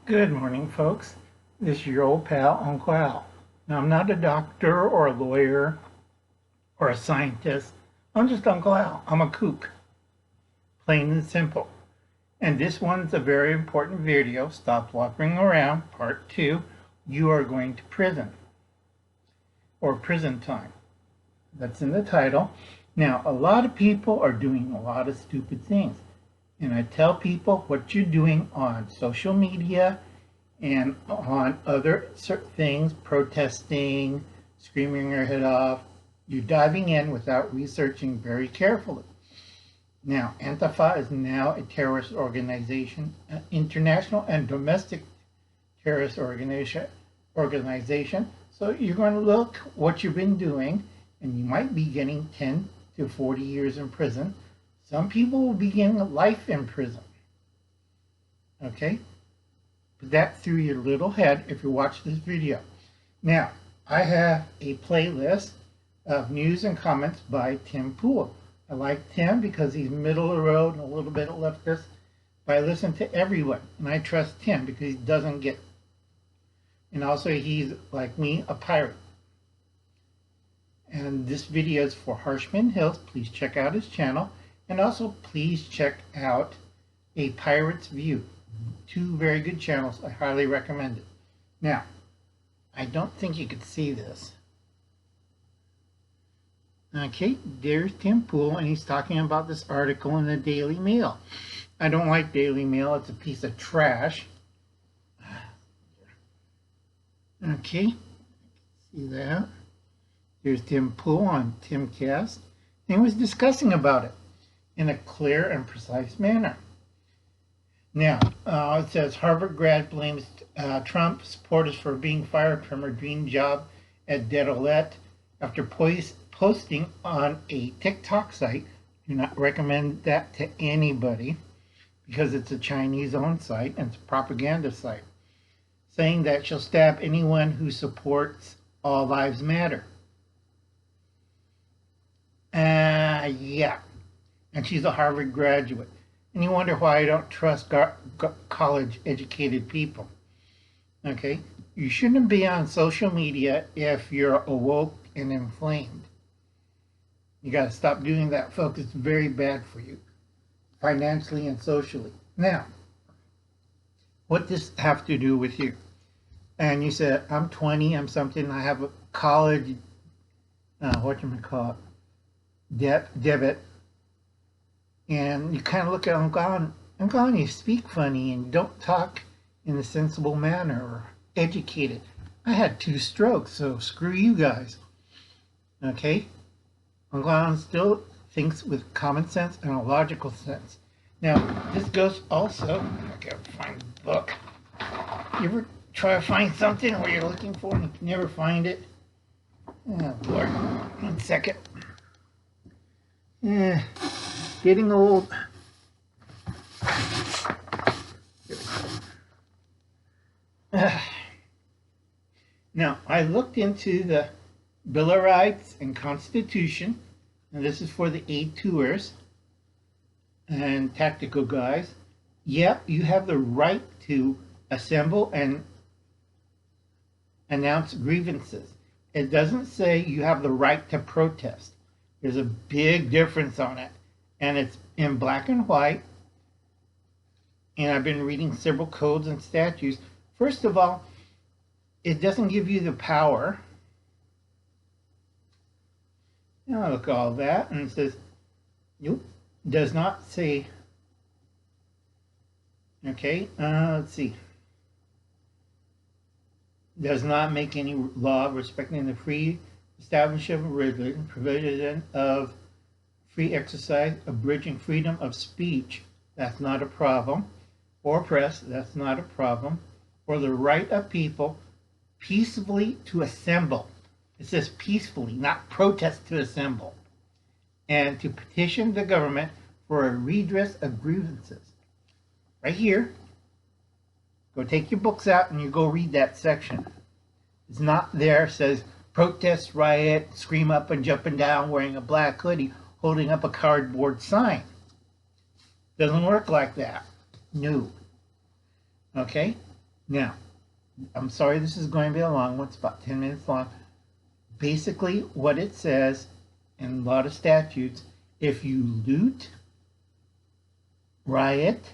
Good morning, folks. This is your old pal, Uncle Al. Now, I'm not a doctor or a lawyer or a scientist. I'm just Uncle Al. I'm a kook, plain and simple. And this one's a very important video. Stop wandering around, part 2. You are going to prison, or prison time. That's in the title. Now, a lot of people are doing a lot of stupid things. And I tell people what you're doing on social media and on other certain things, protesting, screaming your head off, you're diving in without researching very carefully. Now, ANTIFA is now a terrorist organization, an international and domestic terrorist organization. So you're going to look what you've been doing, and you might be getting 10 to 40 years in prison. Some people will be getting life in prison. Okay? Put that through your little head if you watch this video. Now, I have a playlist of news and comments by Tim Pool. I like Tim because he's middle of the road and a little bit leftist. But I listen to everyone, and I trust Tim because he doesn't get. And also, he's, like me, a pirate. And this video is for Harshman Hills. Please check out his channel. And also, please check out A Pirate's View. 2 very good channels. I highly recommend it. Now, I don't think you could see this. Okay, there's Tim Pool, and he's talking about this article in the Daily Mail. I don't like Daily Mail. It's a piece of trash. Okay, see that? Here's Tim Pool on Timcast. And he was discussing about it in a clear and precise manner. Now, it says Harvard grad blames Trump supporters for being fired from her dream job at Dedolet after posting on a TikTok site. Do not recommend that to anybody because it's a Chinese-owned site and it's a propaganda site, saying that she'll stab anyone who supports All Lives Matter. Yeah. And she's a Harvard graduate. And you wonder why I don't trust college-educated people. Okay? You shouldn't be on social media if you're awoke and inflamed. You got to stop doing that, folks. It's very bad for you, financially and socially. Now, what does this have to do with you? And you said, I'm 20, I'm something, I have a college, debit. And you kind of look at Uncle, you speak funny and you don't talk in a sensible manner or educated. I had 2 strokes, so screw you guys. Okay? Uncle still thinks with common sense and a logical sense. Now, this goes also, I gotta find the book. You ever try to find something where you're looking for and you can never find it? Oh, Lord. 1 second. Getting old. Now, I looked into the Bill of Rights and Constitution, and this is for the A2ers and tactical guys. Yep, you have the right to assemble and announce grievances. It doesn't say you have the right to protest. There's a big difference on it. And it's in black and white. And I've been reading several codes and statutes. First of all, it doesn't give you the power. Now look at all that, and it says, nope, does not say. Okay, let's see. Does not make any law respecting the free establishment of religion, provision of free exercise, abridging freedom of speech, that's not a problem, or press, that's not a problem, or the right of people peacefully to assemble. It says peacefully, not protest to assemble, and to petition the government for a redress of grievances. Right here, go take your books out and you go read that section. It's not there, it says protest, riot, scream up and jumping down wearing a black hoodie, holding up a cardboard sign. Doesn't work like that. No. Okay? Now, I'm sorry this is going to be a long one. It's about 10 minutes long. Basically, what it says in a lot of statutes, if you loot, riot,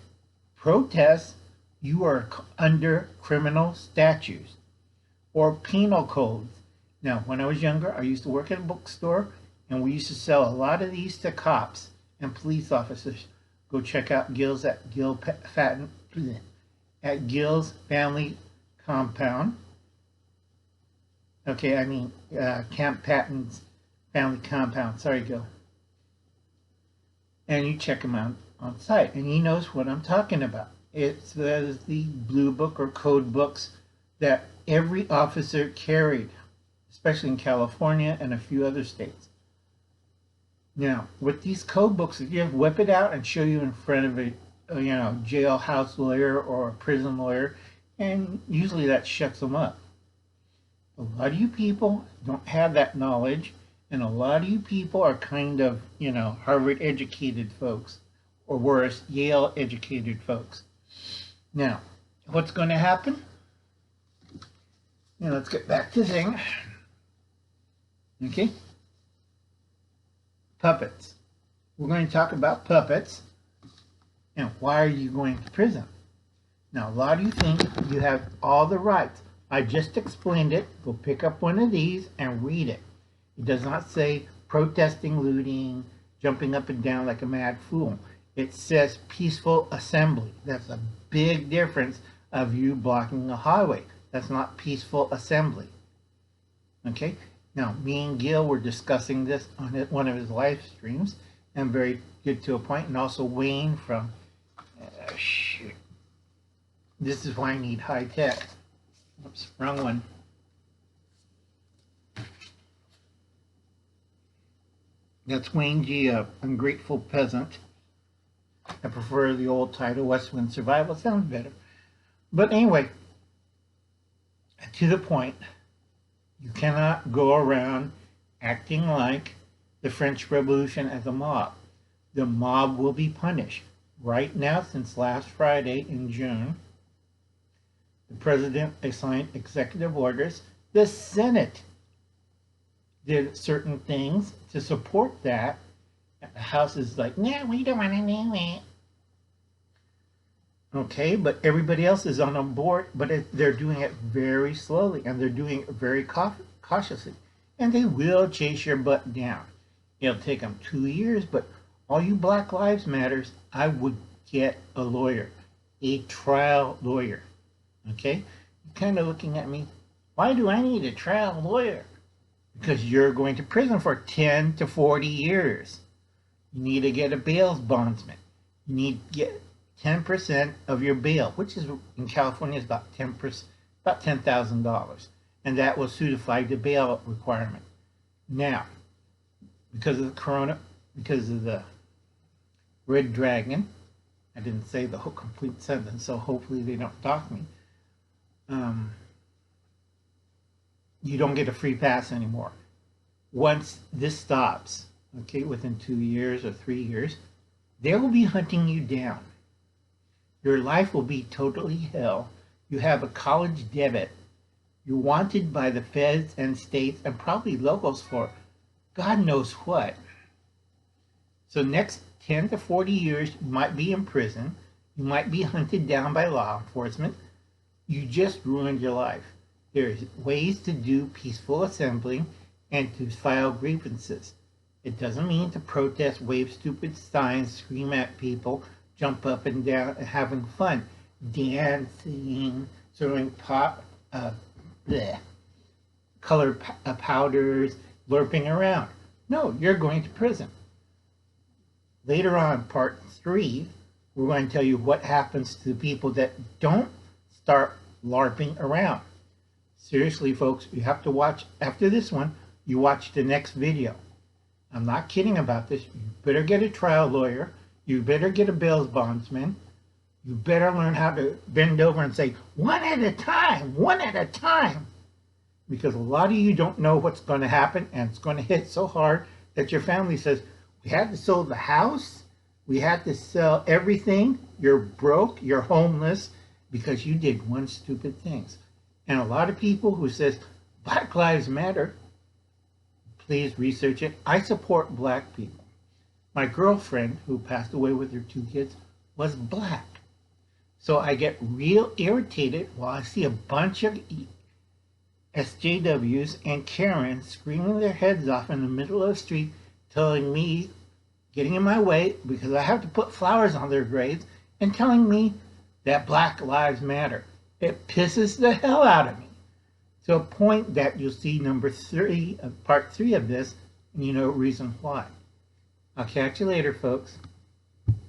protest, you are under criminal statutes or penal codes. Now, when I was younger, I used to work at a bookstore, and we used to sell a lot of these to cops and police officers. Go check out Gill's at Gill's Family Compound. Okay, I mean Camp Patton's Family Compound. Sorry, Gil. And you check him out on site, and he knows what I'm talking about. It's the blue book or code books that every officer carried, especially in California and a few other states. Now, with these code books, if you whip it out and show you in front of a jailhouse lawyer or a prison lawyer, and usually that shuts them up. A lot of you people don't have that knowledge, and a lot of you people are kind of, Harvard educated folks, or worse, Yale educated folks. Now, what's going to happen? Let's get back to the thing. Okay? Puppets. We're going to talk about puppets and why are you going to prison? Now, a lot of you think you have all the rights. I just explained it. Go pick up one of these and read it. It does not say protesting, looting, jumping up and down like a mad fool. It says peaceful assembly. That's a big difference of you blocking a highway. That's not peaceful assembly. Okay? Now, me and Gil were discussing this on one of his live streams, and very good to a point, and also Wayne from, shoot. This is why I need high tech. Oops, wrong one. That's Wayne G, Ungrateful Peasant. I prefer the old title, West Wind Survival. Sounds better. But anyway, to the point, you cannot go around acting like the French Revolution as a mob. The mob will be punished. Right now, since last Friday in June, the president signed executive orders. The Senate did certain things to support that. The House is like, no, we don't want to do it. Okay, but everybody else is on board, but they're doing it very slowly, and they're doing it very cautiously. And they will chase your butt down. It'll take them 2 years, but all you Black Lives Matters, I would get a lawyer, a trial lawyer. Okay? You're kind of looking at me, why do I need a trial lawyer? Because you're going to prison for 10 to 40 years. You need to get a bail bondsman. You need to get 10% of your bail, which is in California is about 10%, about $10,000, and that will suitify the bail requirement. Now, because of the Red Dragon, I didn't say the whole complete sentence, so hopefully they don't dock me. You don't get a free pass anymore. Once this stops, okay, within 2 years or 3 years, they will be hunting you down. Your life will be totally hell. You have a college debit. You're wanted by the feds and states and probably locals for God knows what. So next 10 to 40 years, you might be in prison. You might be hunted down by law enforcement. You just ruined your life. There's ways to do peaceful assembly and to file grievances. It doesn't mean to protest, wave stupid signs, scream at people, jump up and down and having fun, dancing, throwing colored powders, LARPing around. No, you're going to prison. Later on, part 3, we're going to tell you what happens to the people that don't start LARPing around. Seriously, folks, you have to watch, after this one, you watch the next video. I'm not kidding about this. You better get a trial lawyer. You better get a bail bondsman. You better learn how to bend over and say, one at a time, one at a time. Because a lot of you don't know what's going to happen, and it's going to hit so hard that your family says, we had to sell the house, we had to sell everything, you're broke, you're homeless, because you did one stupid thing. And a lot of people who says Black Lives Matter, please research it. I support black people. My girlfriend, who passed away with her 2 kids, was black. So I get real irritated while I see a bunch of SJWs and Karens screaming their heads off in the middle of the street, telling me, getting in my way because I have to put flowers on their graves, and telling me that Black Lives Matter. It pisses the hell out of me. To a point that you'll see part 3 of this, and you know reason why. I'll catch you later, folks.